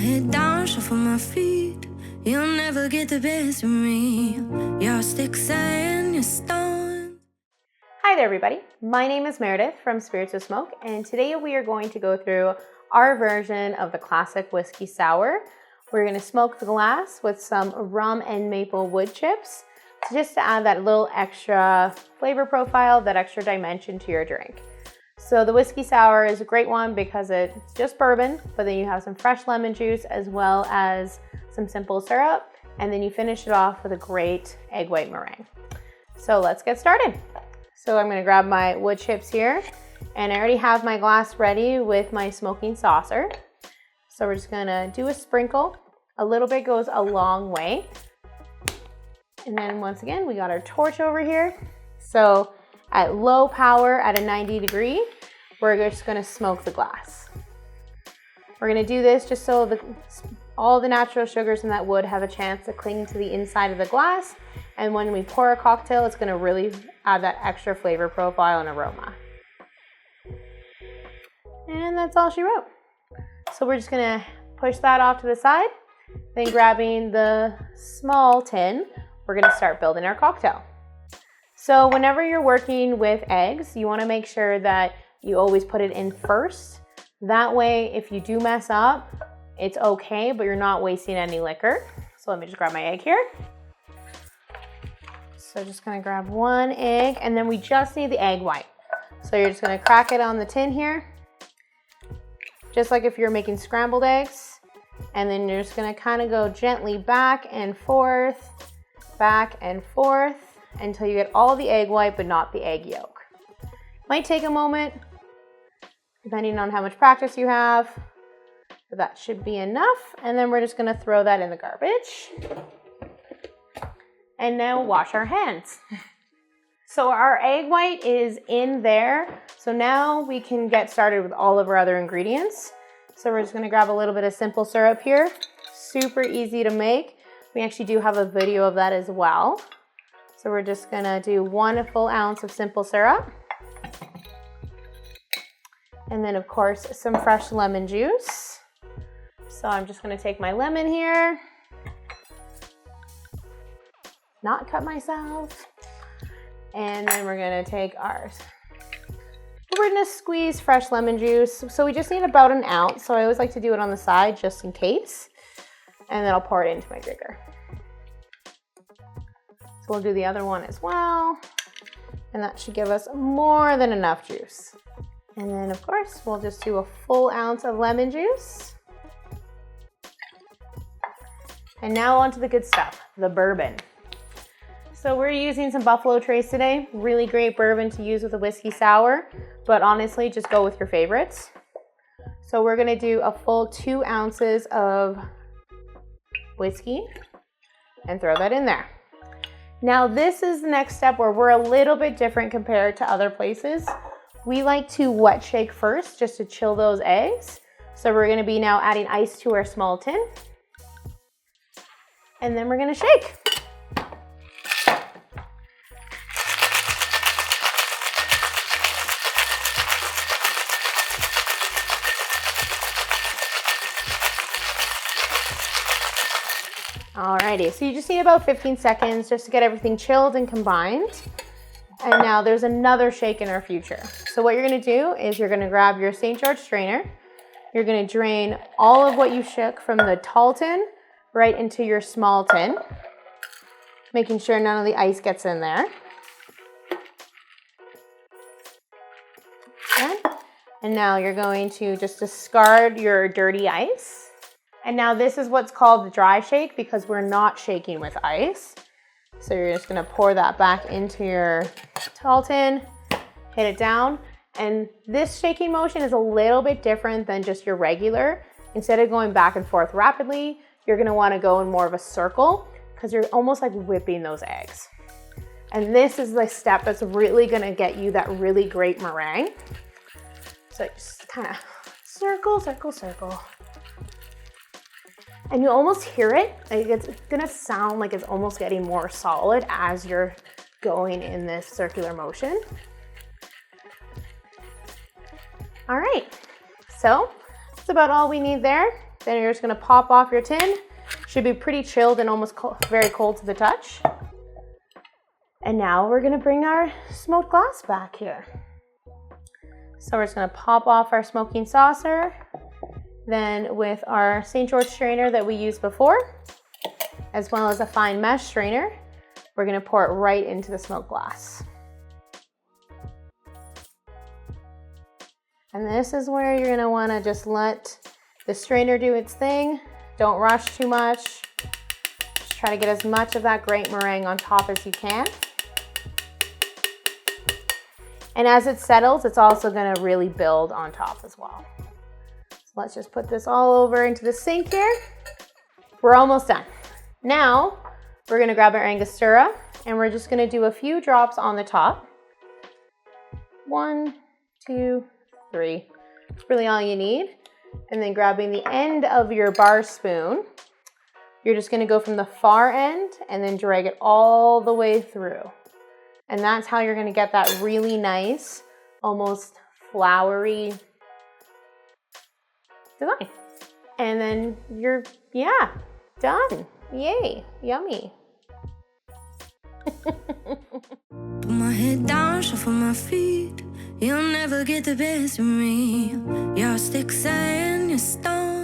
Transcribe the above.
head down, shuffle my feet. You'll never get the best of me. Your sticks and your stones. Hi there, everybody. My name is Meredith from Spirits of Smoke, and today we are going to go through our version of the classic whiskey sour. We're going to smoke the glass with some rum and maple wood chips, just to add that little extra flavor profile, that extra dimension to your drink. So the whiskey sour is a great one because it's just bourbon, but then you have some fresh lemon juice as well as some simple syrup, and then you finish it off with a great egg white meringue. So let's get started. So I'm going to grab my wood chips here, and I already have my glass ready with my smoking saucer. So we're just going to do a sprinkle. A little bit goes a long way. And then once again, we got our torch over here. So at low power at a 90 degree, we're just going to smoke the glass. We're going to do this just so all the natural sugars in that wood have a chance to cling to the inside of the glass. And when we pour a cocktail, it's going to really add that extra flavor profile and aroma. And that's all she wrote. So we're just going to push that off to the side. Then grabbing the small tin, we're going to start building our cocktail. So whenever you're working with eggs, you want to make sure that you always put it in first. That way, if you do mess up, it's okay, but you're not wasting any liquor. So let me just grab my egg here. So just gonna grab one egg, and then we just need the egg white. So you're just gonna crack it on the tin here, just like if you're making scrambled eggs. And then you're just gonna kind of go gently back and forth until you get all the egg white, but not the egg yolk. Might take a moment, depending on how much practice you have, but that should be enough. And then we're just gonna throw that in the garbage. And now wash our hands. So our egg white is in there. So now we can get started with all of our other ingredients. So we're just gonna grab a little bit of simple syrup here. Super easy to make. We actually do have a video of that as well. So we're just gonna do 1 full ounce of simple syrup. And then of course, some fresh lemon juice. So I'm just gonna take my lemon here, not cut myself. And then we're gonna take ours. We're gonna squeeze fresh lemon juice. So we just need about 1 ounce. So I always like to do it on the side just in case. And then I'll pour it into my drinker. So we'll do the other one as well. And that should give us more than enough juice. And then of course, we'll just do 1 full ounce of lemon juice. And now on to the good stuff, the bourbon. So we're using some Buffalo Trace today. Really great bourbon to use with a whiskey sour, but honestly, just go with your favorites. So we're gonna do 1 full 2 ounces of whiskey and throw that in there. Now this is the next step where we're a little bit different compared to other places. We like to wet shake first just to chill those eggs. So we're gonna be now adding ice to our small tin. And then we're gonna shake. Alrighty, so you just need about 15 seconds just to get everything chilled and combined. And now there's another shake in our future. So what you're gonna do is you're gonna grab your St. George strainer. You're gonna drain all of what you shook from the tall tin right into your small tin, making sure none of the ice gets in there. Okay. And now you're going to just discard your dirty ice. And now this is what's called the dry shake because we're not shaking with ice. So you're just gonna pour that back into your tall tin, hit it down. And this shaking motion is a little bit different than just your regular. Instead of going back and forth rapidly, you're gonna wanna go in more of a circle because you're almost like whipping those eggs. And this is the step that's really gonna get you that really great meringue. So just kind of circle, circle, circle. And you almost hear it. Like it's gonna sound like it's almost getting more solid as you're going in this circular motion. All right, so that's about all we need there. Then you're just gonna pop off your tin. Should be pretty chilled and almost very cold to the touch. And now we're gonna bring our smoked glass back here. So we're just gonna pop off our smoking saucer. Then with our St. George strainer that we used before, as well as a fine mesh strainer, we're gonna pour it right into the smoked glass. And this is where you're gonna wanna just let the strainer do its thing. Don't rush too much. Just try to get as much of that great meringue on top as you can. And as it settles, it's also gonna really build on top as well. So let's just put this all over into the sink here. We're almost done. Now, we're gonna grab our Angostura and we're just gonna do a few drops on the top. 1, 2, 3. That's really all you need. And then grabbing the end of your bar spoon, you're just gonna go from the far end and then drag it all the way through. And that's how you're gonna get that really nice, almost flowery design. And then you're, yeah, done. Yay, yummy. Put my head down, shuffle my feet. You'll never get the best of me. You're sticks and you're stones.